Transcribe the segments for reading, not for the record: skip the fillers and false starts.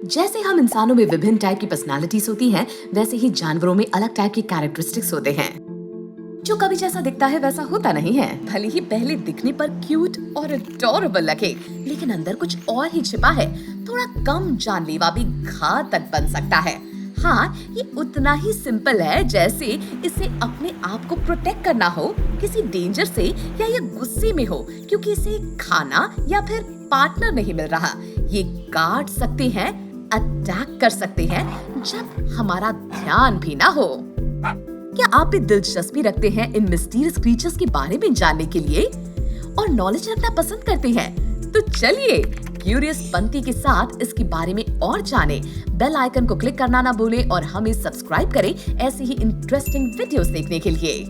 जैसे हम इंसानों में विभिन्न टाइप की पर्सनालिटीज होती हैं, वैसे ही जानवरों में अलग टाइप के कैरेक्टरिस्टिक्स होते हैं। जो कभी जैसा दिखता है वैसा होता नहीं है। भले ही पहले दिखने पर क्यूट और अडोरेबल लगे, लेकिन अंदर कुछ और ही छिपा है। थोड़ा कम जानलेवा भी घातक बन सकता है। हाँ, ये उतना ही सिंपल है जैसे इसे अपने आप को प्रोटेक्ट करना हो किसी डेंजर से, या ये गुस्से में हो क्योंकि इसे खाना या फिर पार्टनर नहीं मिल रहा। ये काट सकते हैं, अटैक कर सकते हैं जब हमारा ध्यान भी ना हो। क्या आप भी दिलचस्पी रखते हैं इन मिस्टीरियस क्रीचर्स के बारे में जानने के लिए और नॉलेज रखना पसंद करते हैं? तो चलिए क्यूरियस पंती के साथ इसके बारे में और जाने। बेल आइकन को क्लिक करना ना भूलें और हमें सब्सक्राइब करें ऐसे ही इंटरेस्टिंग वीडियोस देखने के लिए।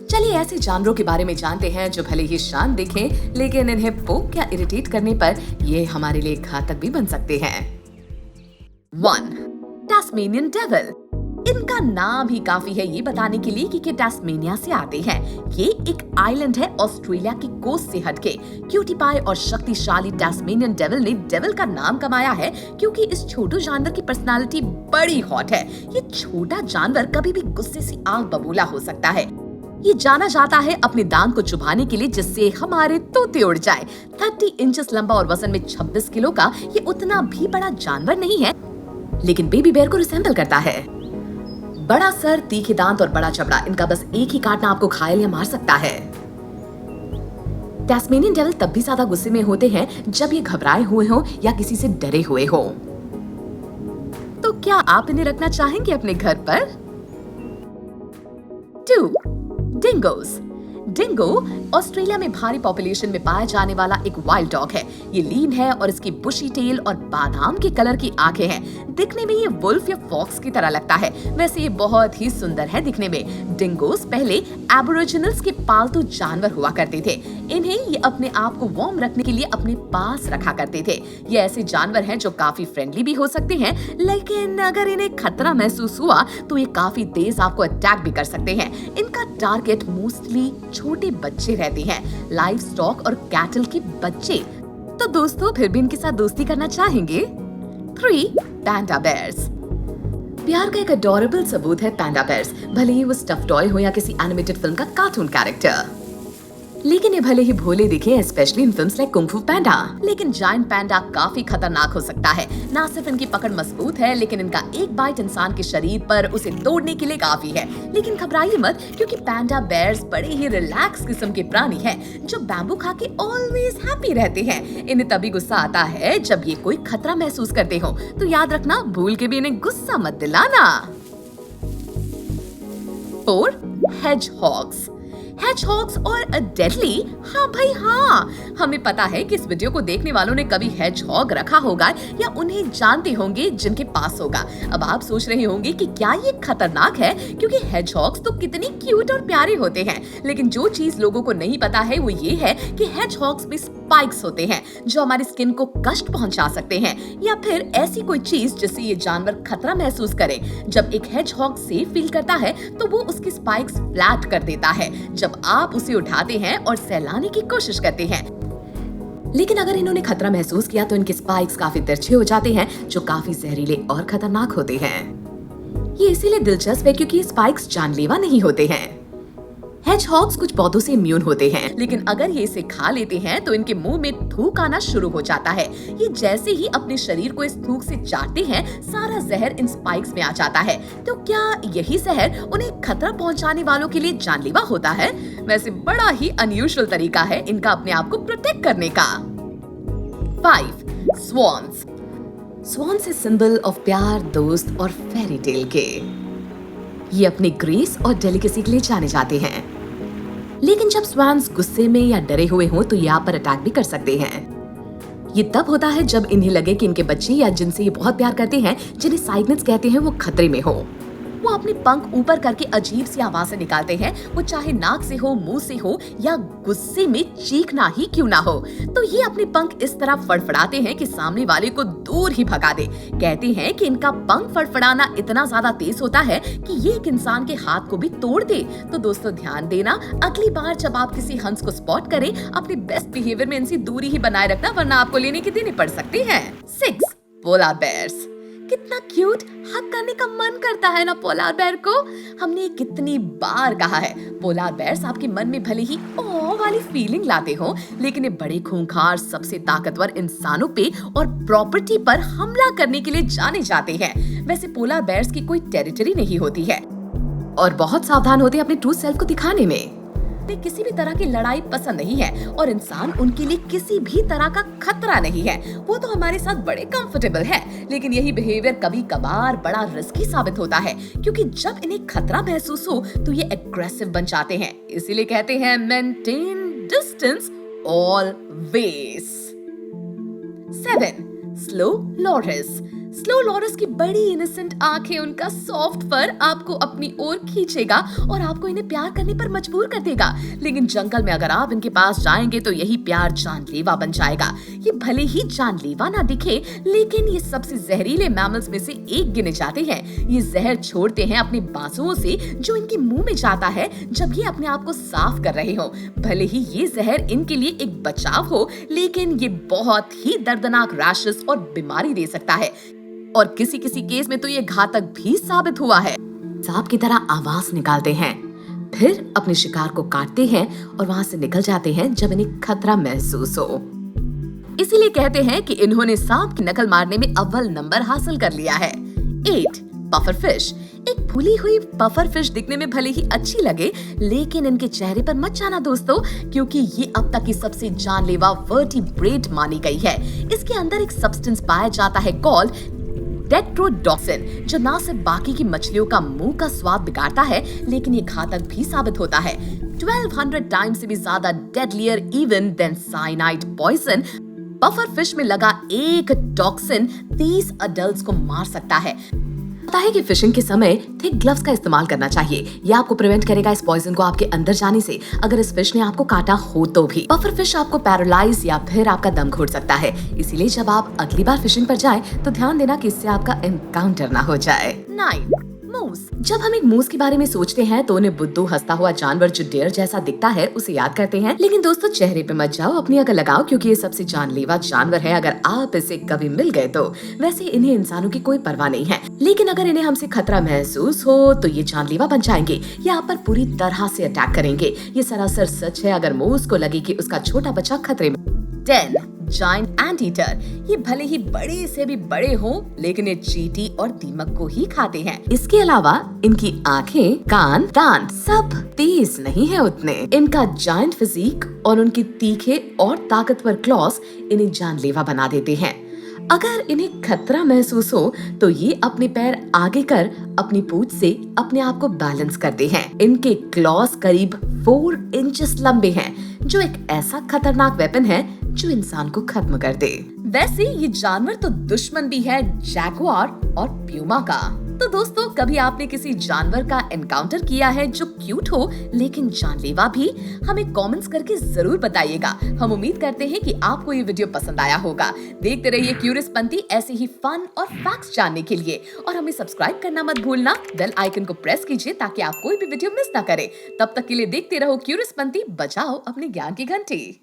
चलिए ऐसे जानवरों के बारे में जानते हैं जो भले ही शांत दिखें, लेकिन इन्हें पोक या इरिटेट करने पर ये हमारे लिए घातक भी बन सकते हैं। 1. टैस्मेनियन डेविल। इनका नाम ही काफी है ये बताने के लिए कि टैस्मेनिया से आते हैं। ये एक आइलैंड है ऑस्ट्रेलिया की कोस्ट से हटके। क्यूटी पाई और शक्तिशाली टैस्मेनियन डेविल ने डेविल का नाम कमाया है क्योंकि इस छोटे जानवर की पर्सनालिटी बड़ी हॉट है। ये छोटा जानवर कभी भी गुस्से से आग बबूला हो सकता है। ये जाना जाता है अपने दांत को चुभाने के लिए जिससे हमारे तोते उड़ जाए। 30 इंचेस लंबा और वजन में 26 किलो का ये उतना भी बड़ा जानवर नहीं है, लेकिन बेबी बेयर को रिसेंबल करता है। बड़ा सर, तीखे दांत और बड़ा चमड़ा, इनका बस एक ही काटना आपको घायल या मार सकता है। टैस्मेनियन डेविल तब भी ज्यादा गुस्से में होते हैं जब ये घबराए हुए हो या किसी से डरे हुए हो। तो क्या आप इन्हें रखना चाहेंगे अपने घर पर? 2. डिंगोस। डिंगो ऑस्ट्रेलिया में भारी पॉपुलेशन में पाया जाने वाला एक वाइल्ड डॉग है। ये लीन है और इसकी बुशी टेल और बादाम के कलर की आंखें हैं। दिखने में ये वुल्फ या फॉक्स की तरह लगता है। वैसे ये बहुत ही सुंदर है दिखने में। डिंगोस पहले एबोरिजिनल्स के पालतू जानवर हुआ करते थे। इन्हें ये अपने आप को वार्म रखने के लिए अपने पास रखा करते थे। ये ऐसे जानवर हैं जो काफी फ्रेंडली भी हो सकते हैं, लेकिन अगर इन्हें खतरा महसूस हुआ तो ये काफी तेज आपको अटैक भी कर सकते हैं। इनका टारगेट मोस्टली छोटे बच्चे रहते हैं, लाइव स्टॉक और कैटल के बच्चे। तो दोस्तों फिर भी इनके साथ दोस्ती करना चाहेंगे? 3. पैंडा बेयर्स। प्यार का एक अडोरेबल सबूत है पैंडा बेयर्स। भले ही वो स्टफ टॉय हो या किसी एनिमेटेड फिल्म का कार्टून कैरेक्टर, लेकिन ये भले ही भोले दिखे, specially in films like kung फू पैंडा, लेकिन जायंट पैंडा काफी खतरनाक हो सकता है। ना सिर्फ इनकी पकड़ मजबूत है, लेकिन इनका एक बाइट इंसान के शरीर पर उसे तोड़ने के लिए काफी है। लेकिन घबराइए मत, क्योंकि पैंडा बेयर्स बड़े ही रिलैक्स किस्म के प्राणी हैं, जो बैम्बू खा के ऑलवेज हैप्पी रहते हैं। इन्हें तभी गुस्सा आता है जब ये कोई खतरा महसूस करते हो, तो याद रखना भूल के भी इन्हें गुस्सा मत दिलाना। 4. हेजहॉग्स। हेजहॉग्स और डेडली, हाँ भाई हाँ, हमें पता है कि इस वीडियो को देखने वालों ने कभी हेजहॉग रखा होगा या उन्हें जानते होंगे जिनके पास होगा। अब आप सोच रहे होंगे कि क्या ये खतरनाक है, क्योंकि हेजहॉग्स तो कितने क्यूट और प्यारे होते हैं। लेकिन जो चीज लोगों को नहीं पता है वो ये है कि हेजहॉग्स में स्पाइक्स होते हैं जो हमारी स्किन को कष्ट पहुंचा सकते हैं, या फिर ऐसी कोई चीज जिससे ये जानवर खतरा महसूस करे। जब एक हेजहॉग सेफ फील करता है तो वो उसकी स्पाइक्स फ्लैट कर देता है जब आप उसे उठाते हैं और सहलाने की कोशिश करते हैं। लेकिन अगर इन्होंने खतरा महसूस किया तो इनके स्पाइक्स काफी तिरछे हो जाते हैं, जो काफी जहरीले और खतरनाक होते हैं। ये इसीलिए दिलचस्प है क्योंकि ये स्पाइक्स जानलेवा नहीं होते हैं। हेजहॉग्स कुछ पौधों से इम्यून होते हैं, लेकिन अगर ये इसे खा लेते हैं तो इनके मुंह में थूक आना शुरू हो जाता है। ये जैसे ही अपने शरीर को इस थूक से चाटते हैं, सारा जहर इन स्पाइक्स में आ जाता है। तो क्या यही जहर उन्हें खतरा पहुंचाने वालों के लिए जानलेवा होता है? वैसे बड़ा ही अनयूजुअल तरीका है इनका अपने आप को प्रोटेक्ट करने का। 5. Swans. Swans is symbol of प्यार, दोस्त और फेरी टेल के। ये अपने ग्रेस और डेलिकेसी के लिए जाने जाते हैं, लेकिन जब स्वैन्स गुस्से में या डरे हुए हों तो ये आप पर अटैक भी कर सकते हैं। ये तब होता है जब इन्हें लगे कि इनके बच्चे या जिनसे ये बहुत प्यार करते हैं, जिन्हें साइग्नेट्स कहते हैं, वो खतरे में हो। वो अपने पंख ऊपर करके अजीब सी आवाजें निकालते हैं, वो चाहे नाक से हो, मुंह से हो या गुस्से में चीखना ही क्यों ना हो। तो ये अपने पंख इस तरह फड़फड़ाते हैं कि सामने वाले को दूर ही भगा दे। कहते हैं कि इनका पंख फड़फड़ाना इतना ज्यादा तेज होता है कि ये एक इंसान के हाथ को भी तोड़ दे। तो दोस्तों ध्यान देना, अगली बार जब आप किसी हंस को स्पॉट करें, अपने बेस्ट बिहेवियर में इनसे दूरी ही बनाए रखना, वरना आपको लेने के देने पड़ सकते हैं। 6. Polar bears. कितना क्यूट, हग करने का मन करता है ना पोलार बेयर को। हमने कितनी बार कहा है, पोलार बेयर्स आपके मन में भले ही ऑ वाली फीलिंग लाते हो, लेकिन ये बड़े खूंखार, सबसे ताकतवर इंसानों पे और प्रॉपर्टी पर हमला करने के लिए जाने जाते हैं। वैसे पोलार बेयर्स की कोई टेरिटरी नहीं होती है और बहुत सावधान होते हैं अपने ट्रू सेल्फ को दिखाने में। उन्हें किसी भी तरह की लड़ाई पसंद नहीं है और इंसान उनके लिए किसी भी तरह का खतरा नहीं है। वो तो हमारे साथ बड़े कंफर्टेबल है, लेकिन यही बिहेवियर कभी कभार बड़ा रिस्की साबित होता है, क्योंकि जब इन्हें खतरा महसूस हो तो ये एग्रेसिव बन जाते हैं। इसीलिए कहते हैं maintain distance always. 7. Slow loris. Slow loris की बड़ी इनोसेंट आंखें, उनका सॉफ्ट फर आपको अपनी ओर खींचेगा और आपको इन्हें प्यार करने पर मजबूर कर देगा। लेकिन जंगल में अगर आप इनके पास जाएंगे तो यही प्यार जानलेवा बन जाएगा। ये भले ही जानलेवा ना दिखे, लेकिन ये सबसे जहरीले मैमल्स में से एक गिने जाते हैं। ये जहर छोड़ते हैं अपने बाजुओं से, जो इनके मुंह में जाता है जब ये अपने आप को साफ कर रहे हो। भले ही ये जहर इनके लिए एक बचाव हो, लेकिन ये बहुत ही दर्दनाक रैशेस और बीमारी दे सकता है और किसी किसी केस में तो ये घातक भी साबित हुआ है। सांप की तरह आवाज निकालते हैं, फिर अपने शिकार को काटते हैं और वहां से निकल जाते हैं जब इन्हें खतरा महसूस हो। इसीलिए कहते हैं कि इन्होंने सांप की नकल मारने में अव्वल नंबर हासिल कर लिया है। 8. Puffer fish. एक फूली हुई पफर फिश दिखने में भले ही अच्छी लगे, लेकिन इनके चेहरे पर मत जाना दोस्तों, क्योंकि ये अब तक की सबसे जानलेवा वर्टिब्रेट मानी गई है। इसके अंदर एक सब्सटेंस पाया जाता है कॉल्ड टेट्रोडॉक्सिन, जो ना सिर्फ बाकी की मछलियों का मुंह का स्वाद बिगाड़ता है, लेकिन ये घातक भी साबित होता है। 1200 टाइम्स से भी ज्यादा deadlier even than cyanide poison. Puffer fish में लगा एक टॉक्सिन 30 अडल्ट्स को मार सकता है। पता है कि फिशिंग के समय थिक ग्लव्स का इस्तेमाल करना चाहिए। यह आपको प्रिवेंट करेगा इस पॉइजन को आपके अंदर जाने से, अगर इस फिश ने आपको काटा हो तो भी। पफर फिश आपको पैरालाइज या फिर आपका दम घोट सकता है। इसीलिए जब आप अगली बार फिशिंग पर जाएं, तो ध्यान देना कि इससे आपका एनकाउंटर ना हो जाए। 9. मूस। जब हम एक मूस के बारे में सोचते हैं तो उन्हें बुद्धू हंसता हुआ जानवर जो डेयर जैसा दिखता है उसे याद करते हैं। लेकिन दोस्तों, चेहरे पे मत जाओ, अपनी अकल लगाओ, क्योंकि ये सबसे जानलेवा जानवर है अगर आप इसे कभी मिल गए तो। वैसे इन्हें इंसानों की कोई परवाह नहीं है, लेकिन अगर इन्हें हमसे खतरा महसूस हो तो ये जानलेवा बन जाएंगे। ये आप पर पूरी तरह से अटैक करेंगे। ये सरासर सच है अगर मूस को लगे कि उसका छोटा बच्चा खतरे में। 10. Giant anteater. ये भले ही बड़े से भी बड़े हों, लेकिन ये चींटी और दीमक को ही खाते हैं। इसके अलावा इनकी आंखें, कान, दांत सब तेज नहीं है उतने। इनका जायंट फिजिक और उनके तीखे और ताकतवर क्लॉस इन्हें जानलेवा बना देते हैं। अगर इन्हें खतरा महसूस हो तो ये अपने पैर आगे कर अपनी पूंछ से अपने आप को बैलेंस करते हैं। इनके क्लॉस करीब 4 इंचेस लंबे हैं, जो एक ऐसा खतरनाक वेपन है जो इंसान को खत्म कर दे। वैसे ये जानवर तो दुश्मन भी है जैगुआर और प्यूमा का। तो दोस्तों, कभी आपने किसी जानवर का एनकाउंटर किया है जो क्यूट हो लेकिन जानलेवा भी? हमें कमेंट्स करके जरूर बताइएगा। हम उम्मीद करते हैं कि आपको ये वीडियो पसंद आया होगा। देखते रहिए क्यूरियस पंथी ऐसे ही फन और फैक्ट्स जानने के लिए, और हमें सब्सक्राइब करना मत भूलना। बेल आइकन को प्रेस कीजिए ताकि आप कोई भी वीडियो मिस ना करें। तब तक के लिए देखते रहो क्यूरियस पंथी, बजाओ अपने ज्ञान की घंटी।